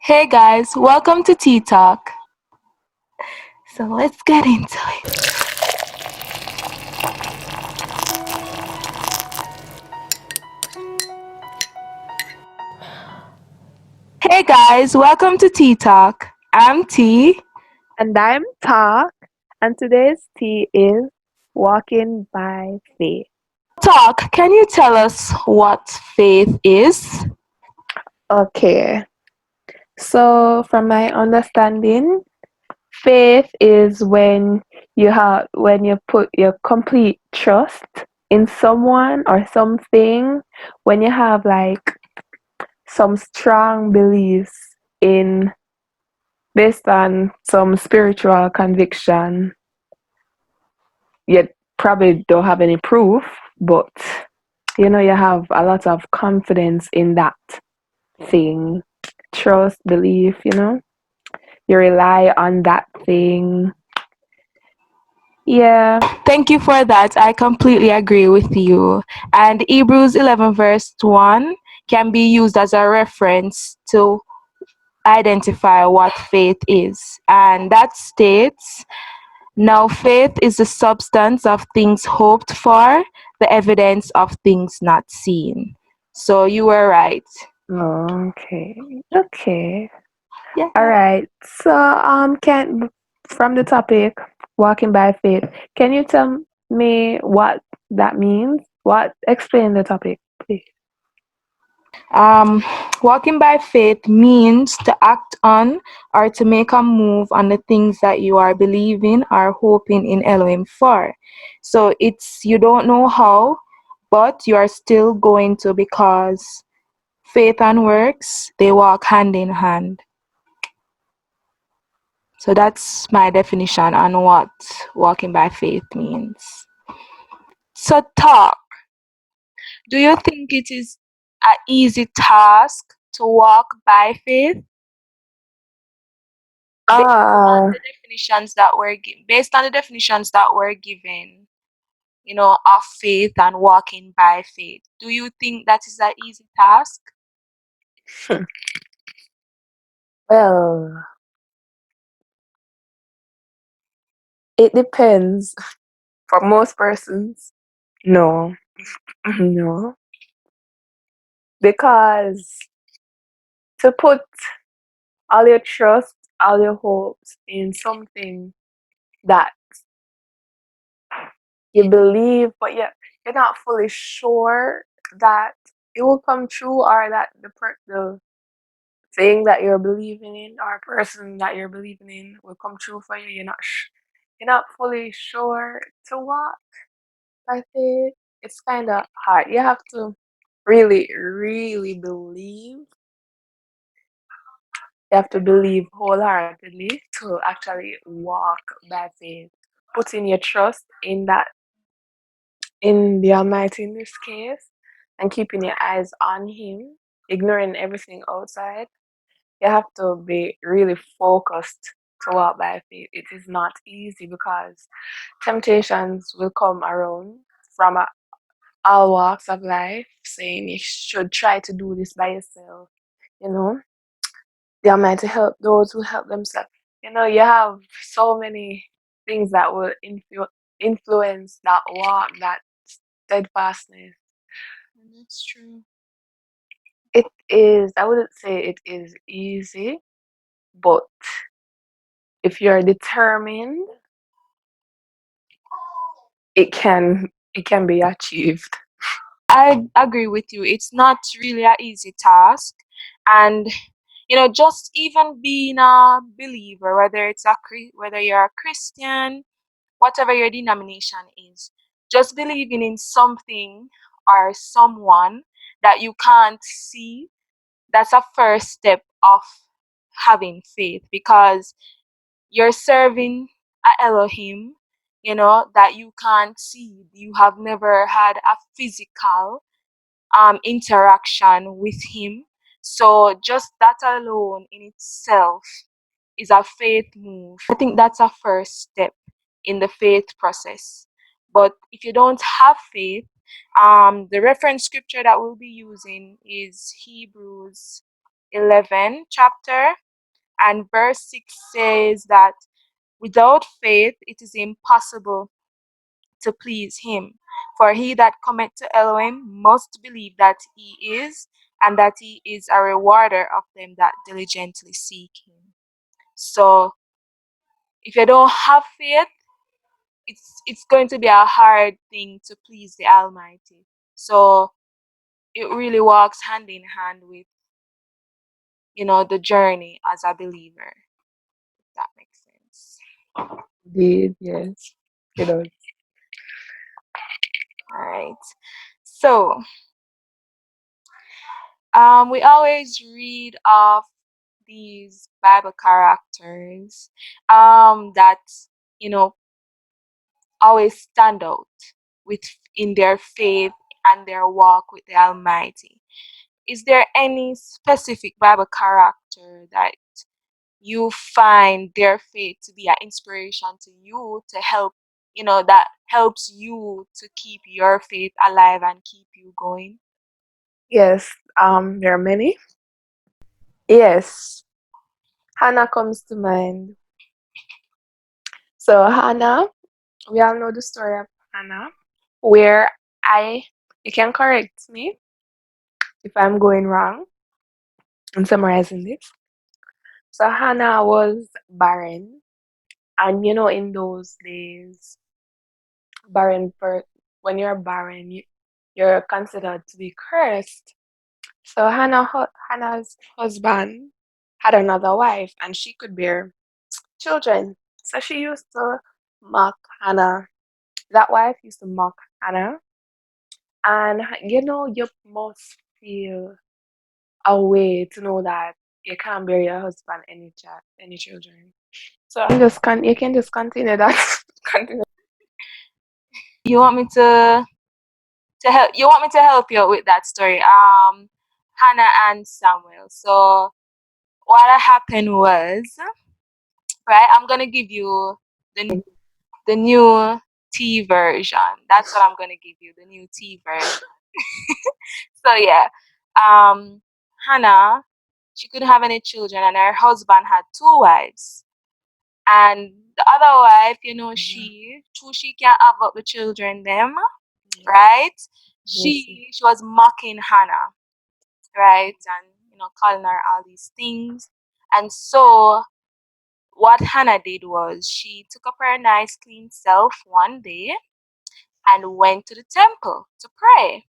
Hey guys, welcome to Tea Talk. So let's get into it. Hey guys, welcome to Tea Talk. I'm T. And I'm Talk, and today's tea is Walking by Faith. Talk, can you tell us what faith is? Okay, so from my understanding, faith is when you put your complete trust in someone or something, when you have like some strong beliefs in based on some spiritual conviction, yet probably don't have any proof, but you have a lot of confidence in that thing, trust, belief, you rely on that thing. Yeah. Thank you for that. I completely agree with you. And Hebrews 11 verse 1 can be used as a reference to identify what faith is. And that states, now faith is the substance of things hoped for, the evidence of things not seen. So you were right. Oh, okay. Okay. Yeah. All right. So, can from the topic walking by faith, can you tell me what that means? What explain the topic, please? Um, Walking by faith means to act on or to make a move on the things that you are believing or hoping in Elohim for. So it's you don't know how, but you are still going to, because faith and works, they walk hand in hand. So that's my definition on what walking by faith means. So talk. Do you think it is an easy task to walk by faith Uh, based on the definitions that were given, of faith and walking by faith? Do you think that is an easy task? well, it depends. For most persons, no, no, because to put all your trust, all your hopes in something that you believe, but you're not fully sure that it will come true, or that the thing that you're believing in or person that you're believing in will come true for you. You're not fully sure to what. I think it's kind of hard. You have to really, really believe. You have to believe wholeheartedly to actually walk by faith. Putting your trust in that, in the Almighty in this case, and keeping your eyes on Him, ignoring everything outside. You have to be really focused to walk by faith. It is not easy because temptations will come around from all walks of life, saying you should try to do this by yourself. You know, the Almighty help those who help themselves. You have so many things that will influence that walk, that steadfastness. That's true. It is, I wouldn't say it is easy, but if you're determined, it can be achieved. I agree with you. It's not really an easy task. And just even being a believer, whether you're a Christian, whatever your denomination is, just believing in something or someone that you can't see, that's a first step of having faith, because you're serving a Elohim, that you can't see. You have never had a physical interaction with him. So just that alone in itself is a faith move. I think that's a first step in the faith process. But if you don't have faith, the reference scripture that we'll be using is Hebrews 11 chapter, and verse 6 says that without faith it is impossible to please him. For he that cometh to Elohim must believe that he is, and that he is a rewarder of them that diligently seek him. So if you don't have faith, it's going to be a hard thing to please the Almighty. So it really walks hand in hand with, the journey as a believer. If that makes sense. Indeed, yes. It does. All right. So we always read of these Bible characters that you know always stand out with in their faith and their walk with the Almighty. Is there any specific Bible character that you find their faith to be an inspiration to you to help, that helps you to keep your faith alive and keep you going? Yes, there are many. Yes, Hannah comes to mind. So Hannah, we all know the story of Hannah, where you can correct me if I'm going wrong in summarizing this. So Hannah was barren, and in those days, barren for when you're barren, you're considered to be cursed. So Hannah's husband had another wife, and she could bear children. So she used to mock Hannah. That wife used to mock Hannah, and you must feel a way to know that you can't bear your husband any children. So you can just continue that. Continue. You want me to help? You want me to help you with that story? Hannah and Samuel. So what happened was, right? I'm gonna give you the new T version. That's what I'm gonna give you, the new T version. So yeah, um, Hannah, she couldn't have any children, and her husband had two wives. And the other wife, she can't have up the children them, Yes, right? yes, She was mocking Hannah, right, and calling her all these things. And so what Hannah did was she took up her nice clean self one day and went to the temple to pray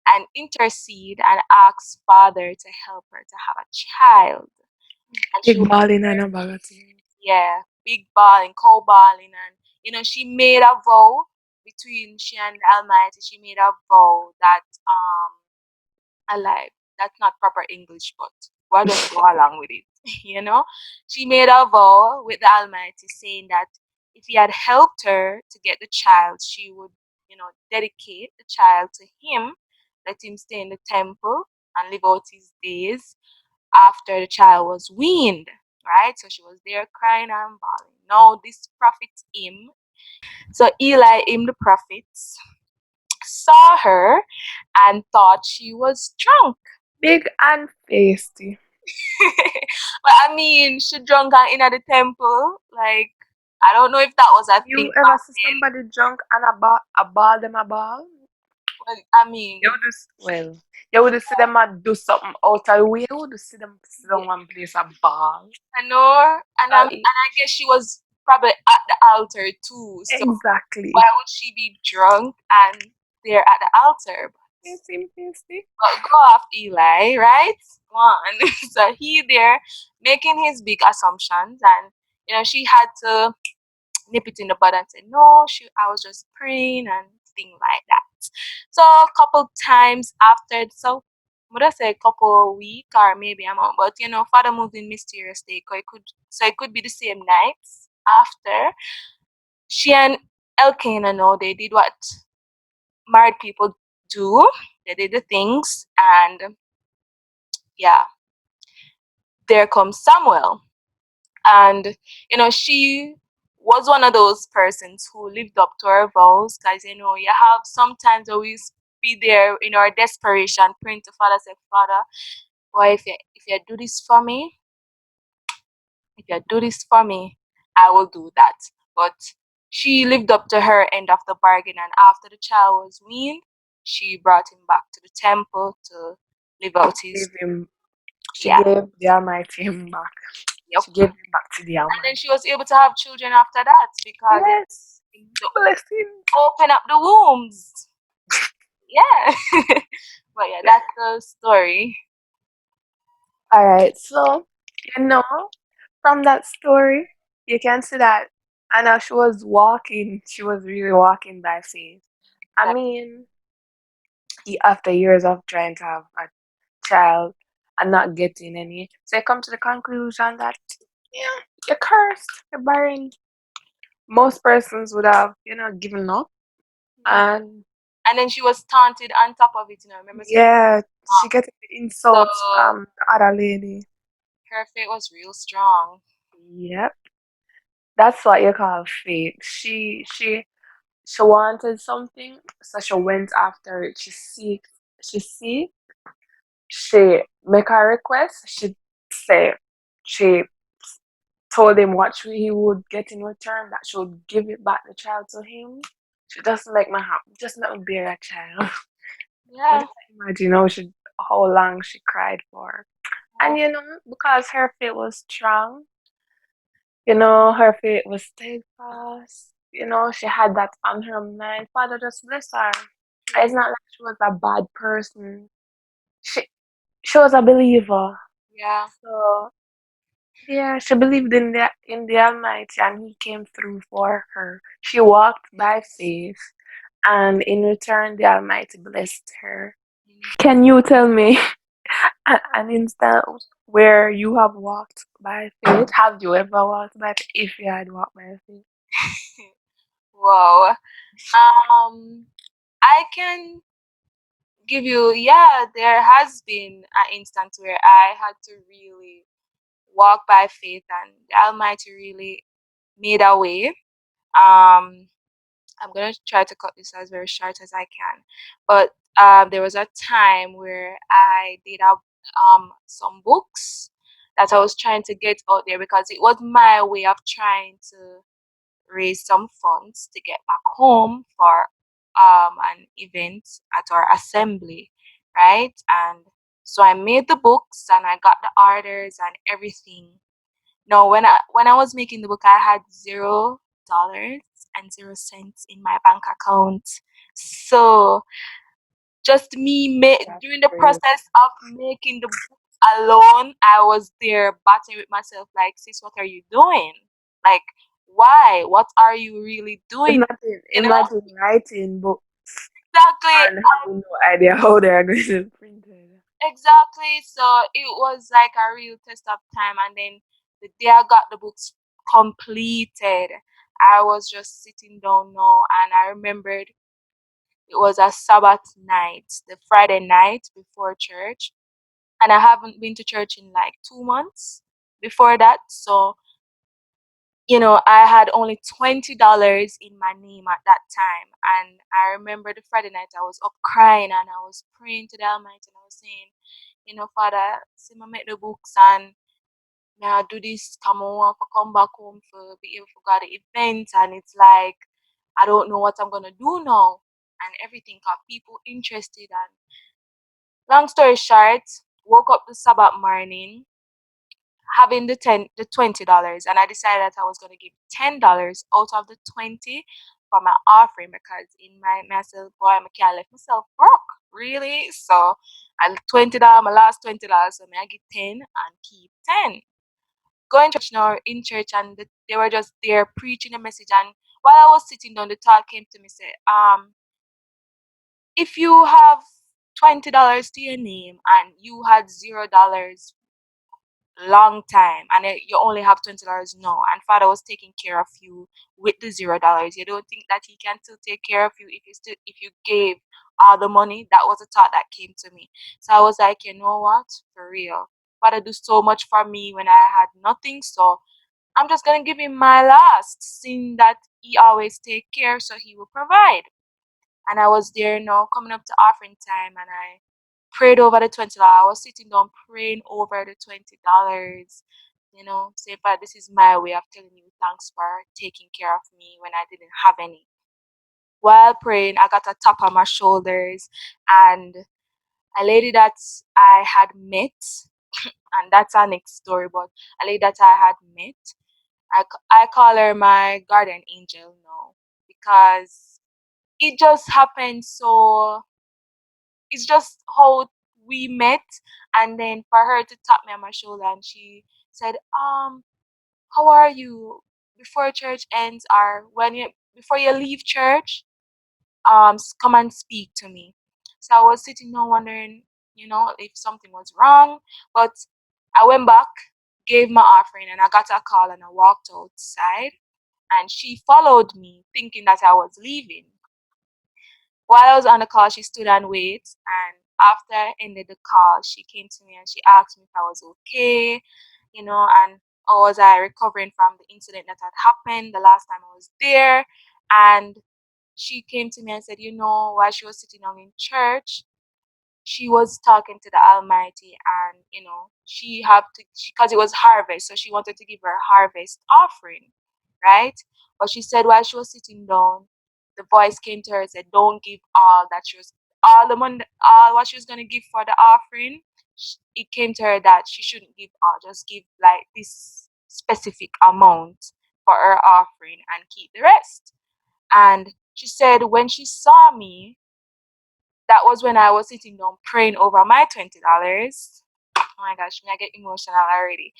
and intercede and ask Father to help her to have a child. And she big was balling and there, a bag of things. yeah, big balling, cow balling, and she made a vow between she and the Almighty. She made a vow that alive. That's not proper English, but we'll just go along with it. She made a vow with the Almighty saying that if he had helped her to get the child, she would, dedicate the child to him, let him stay in the temple and live out his days after the child was weaned. Right? So she was there crying and bawling. Now this prophet him, so Eli him the prophet saw her and thought she was drunk. Big and feisty. But I mean, she drunk and in at the temple. Like, I don't know if that was a You thing ever back see then. somebody drunk and a ball them a ball? But I mean, You would see them a do something out of the way. You would see them sit yeah, down and place a ball. I know, and Uh, I guess she was probably at the altar too. So why exactly. would she be drunk and there at the altar? Feisty, feisty. But go off Eli, right? One. So he there making his big assumptions, and she had to nip it in the bud and say, no, I was just praying and things like that. So a couple times after, so would I say a couple week or maybe a month, but Father moved in mysterious day. It could be the same nights after. She and Elkanah know they did what married people do. They did the things, and yeah, there comes Samuel. And she was one of those persons who lived up to her vows, because you have sometimes always be there in our desperation praying to Father, say, Father, Boy, if you do this for me, if you do this for me, I will do that. But she lived up to her end of the bargain, and after the child was weaned, she brought him back to the temple to live out his. Gave him, she Yeah, gave the Almighty him back. yep. She gave him back to the And then Almighty. she was able to have children after that because Yes, the blessing. open up the wombs. Yeah. But yeah, that's the story. All right, so you know, from that story, you can see that Anna, she was walking. She was really walking by faith. I That, mean, after years of trying to have a child and not getting any, so you come to the conclusion that yeah, you're cursed, you're barren. Most persons would have, given up. yeah. And And then she was taunted on top of it, remember saying, yeah, she "Mom." getting the So insults from the other lady. her faith was real strong. Yep, that's what you call fate. She wanted something, so she went after it. She she make a request. Say, she told him what he would get in return, that she would give it back the child to him. She just make me happy, just let me bear a child. I Yeah. just imagine how long she cried for. Yeah. And because her faith was strong, her faith was steadfast. She had that on her mind. Father just bless her. Yeah. It's not like she was a bad person. She she was a believer. Yeah. So yeah, she believed in the Almighty, and He came through for her. She walked by faith, and in return, the Almighty blessed her. Can you tell me an instant where you have walked by faith? Have you ever walked by faith? If you had walked by faith, Wow. I can give you, yeah, there has been an instance where I had to really walk by faith and the Almighty really made a way. Um, I'm gonna try to cut this as very short as I can. But there was a time where I did have some books that I was trying to get out there because it was my way of trying to raise some funds to get back home for an event at our assembly, right? And so I made the books and I got the orders and everything. No, when I was making the book, I had $0 and 0 cents in my bank account. So just that's during the great. process of making the book alone, I was there battling with myself, like, sis, what are you doing? Like, why? What are you really doing? Imagine, You know? imagine writing book Exactly. and having no idea how they are going to print it. Exactly. So it was like a real test of time. And then the day I got the books completed, I was just sitting down now and I remembered it was a Sabbath night, the Friday night before church. And I haven't been to church in like 2 months before that. So, I had only $20 in my name at that time. And I remember the Friday night I was up crying and I was praying to the Almighty and I was saying, Father, see me make the books and may I do this, come on, for come back home for be able to go to the event and it's like I don't know what I'm gonna do now and everything got people interested and long story short, woke up the Sabbath morning having the $20 and I decided that I was gonna give $10 out of the 20 for my offering because in my myself boy I can't let myself broke really so I $20 my last $20 so I get 10 and keep 10 going to church now in church and they were just there preaching a message and while I was sitting down the thought came to me say if you have $20 to your name and you had $0 long time and you only have $20 now and father was taking care of you with the $0 you don't think that he can still take care of you if you gave all the money. That was a thought that came to me, so I was like, you know what, for real, father do so much for me when I had nothing, so I'm just gonna give him my last, seeing that he always take care, so he will provide. And I was there, coming up to offering time, and I prayed over the $20. I was sitting down praying over the $20. Say, but this is my way of telling you thanks for taking care of me when I didn't have any. While praying, I got a tap on my shoulders, and a lady that I had met, and that's our next story, but a lady that I had met, I call her my guardian angel now, because it just happened so, it's just how we met. And then for her to tap me on my shoulder, and she said, how are you before church ends, or when you before you leave church, come and speak to me. So I was sitting there wondering, if something was wrong. But I went back, gave my offering, and I got a call, and I walked outside, and she followed me thinking that I was leaving. While I was on the call, she stood and waited, and after I ended the call, she came to me and she asked me if I was okay, and or was I recovering from the incident that had happened the last time I was there. And she came to me and said, while she was sitting down in church, she was talking to the Almighty, and she had to, because it was harvest, so she wanted to give her harvest offering, right? But she said while she was sitting down, the voice came to her and said, "Don't give all that she was, all the money, all what she was gonna give for the offering." It came to her that she shouldn't give all, just give like this specific amount for her offering and keep the rest. And she said when she saw me, that was when I was sitting down praying over my $20. Oh my gosh, me I get emotional already.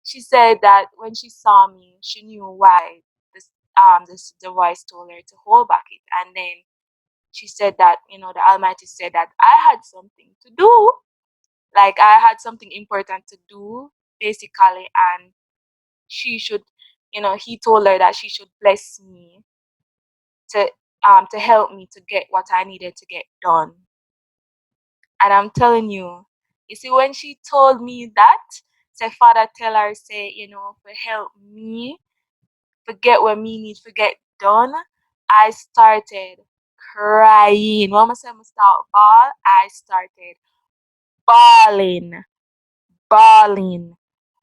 She said that when she saw me, she knew why this the voice told her to hold back it. And then she said that, the Almighty said that I had something to do. Like I had something important to do, basically, and she should, he told her that she should bless me to help me to get what I needed to get done. And I'm telling you see, when she told me that, say, Father, tell her, say, for help me, forget what me need to get done, I started crying. When I say I start bawl, I started bawling, bawling.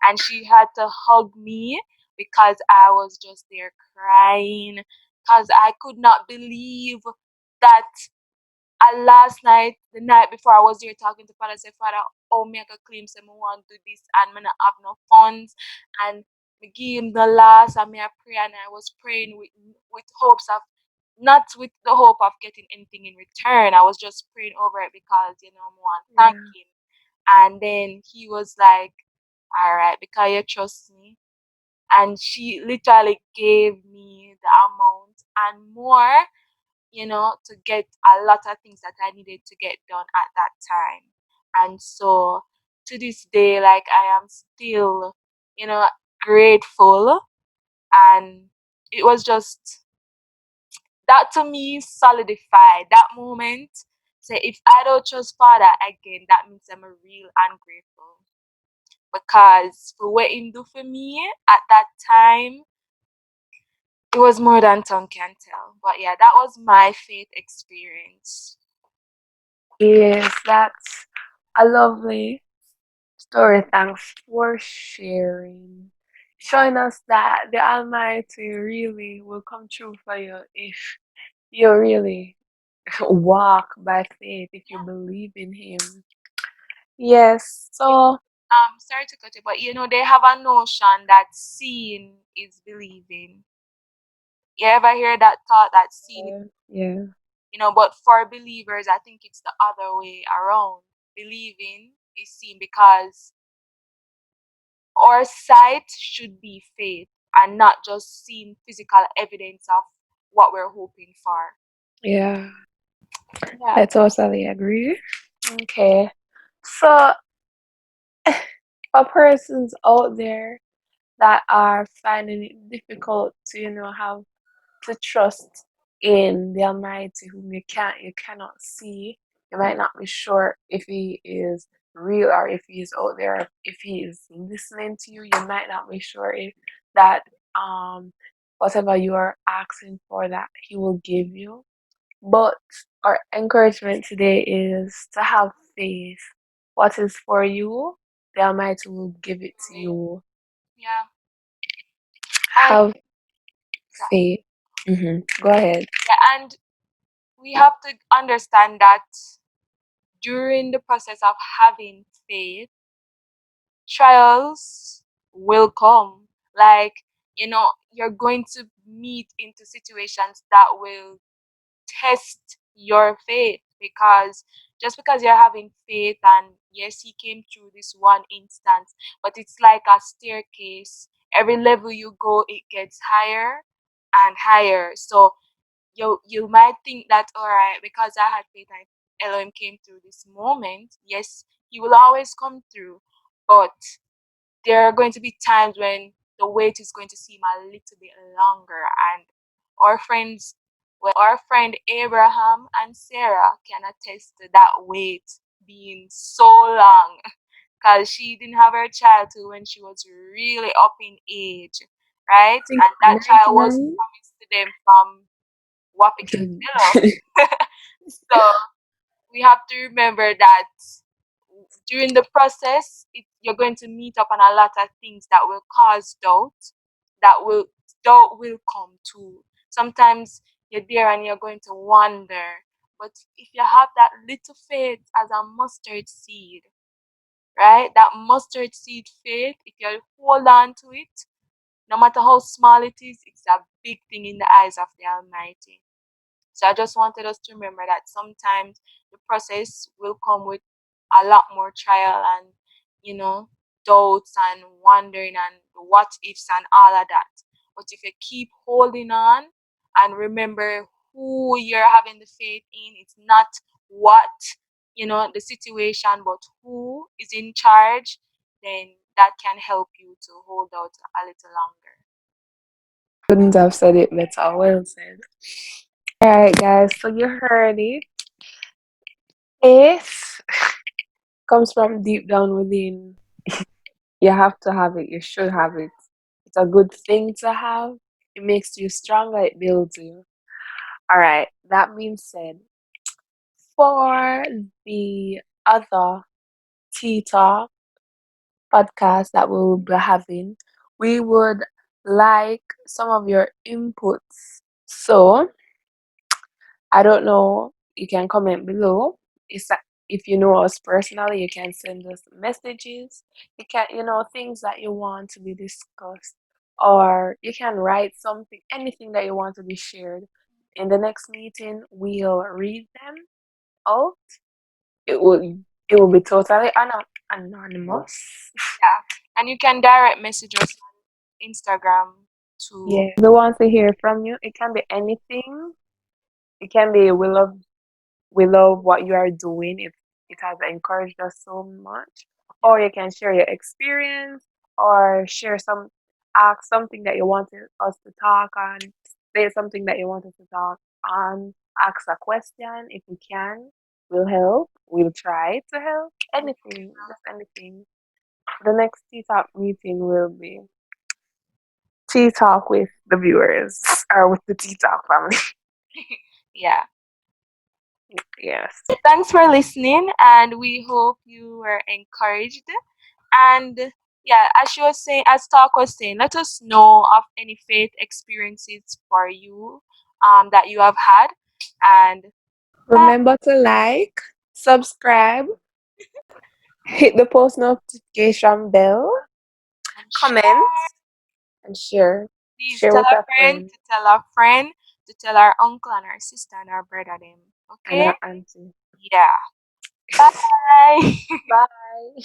And she had to hug me because I was just there crying, because I could not believe that. And last night, the night before, I was here talking to Father. I said, Father, oh, me I could claim say me want to do this and me not have no funds. And me give him the last, and me I pray, and I was praying with hopes of, not with the hope of getting anything in return. I was just praying over it because, me want to thank Yeah. him. And then he was like, all right, because you trust me. And she literally gave me the amount and more, to get a lot of things that I needed to get done at that time. And so to this day, like I am still, grateful. And it was just that to me solidified that moment. Say if I don't trust Father again, that means I'm a real ungrateful. Because for what him do for me at that time, it was more than tongue can tell. But yeah, that was my faith experience. Yes, that's a lovely story. Thanks for sharing. Yeah. Showing us that the Almighty really will come true for you if you really walk by faith, if you believe in Him. Yes, so Sorry to cut you, but they have a notion that seeing is believing. You ever hear that thought that seeing is, yeah, but for believers, I think it's the other way around. Believing is seeing, because our sight should be faith and not just seeing physical evidence of what we're hoping for. yeah, Yeah. I totally agree. Okay, so for persons out there that are finding it difficult to, have to trust in the Almighty, whom you cannot see. You might not be sure if He is real or if He is out there, if He is listening to you. You might not be sure if that whatever you are asking for that He will give you. But Our encouragement today is to have faith. What is for you, the Almighty will give it to you. Yeah. And Have yeah, faith. Go ahead. yeah, and we have to understand that during the process of having faith, trials will come. Like, you're going to meet into situations that will test your faith, because just because you're having faith, and yes, he came through this one instance, but it's like a staircase. Every level you go, it gets higher and higher. So you might think that, all right, because I had faith and Elohim came through this moment, yes, he will always come through. But there are going to be times when the wait is going to seem a little bit longer. And our friends, well, our friend Abraham and Sarah can attest to that wait being so long, because she didn't have her child till when she was really up in age, right? I think And that child was 99. promised to them from Wapikintilo. So we have to remember that during the process, you're going to meet up on a lot of things that will cause doubt. Doubt will come too. Sometimes you're there and you're going to wonder. But if you have that little faith as a mustard seed, right? That mustard seed faith, if you hold on to it, no matter how small it is, it's a big thing in the eyes of the Almighty. So I just wanted us to remember that sometimes the process will come with a lot more trial and, you know, doubts and wondering and the what ifs and all of that. But if you keep holding on and remember who you're having the faith in, it's not what, the situation, but who is in charge, then that can help you to hold out a little longer. Couldn't have said it better. Well said. All right, guys. So you heard it. Faith comes from deep down within. You have to have it. You should have it. It's a good thing to have. It makes you stronger. It builds you. All right. That being said, for the other Tea Talk podcast that we will be having, we would like some of your inputs. So I don't know. You can comment below. If you know us personally, you can send us messages. You can, things that you want to be discussed, or you can write something, anything that you want to be shared. In the next meeting, we'll read them out. It will it will be totally anonymous. Yeah. And you can direct message us on Instagram too. Yeah, we want to hear from you. It can be anything. It can be we love what you are doing if it has encouraged us so much, or you can share your experience, or ask something that you wanted us to talk on, say something that you wanted to talk on, ask a question. If we can, we'll help. We'll try to help. Anything, just anything. The next tea talk meeting will be tea talk with the viewers, or with the tea talk family. Yeah. Yes. Thanks for listening, and we hope you were encouraged. And yeah, as she was saying, as Talk was saying, let us know of any faith experiences for you that you have had. And bye. Remember to like, subscribe, hit the post notification bell, And comment, share. and share. Please Share tell with a a friend friend to tell a friend to tell our uncle and our sister and our brother them. and Okay? her auntie. Yeah. Bye. Bye.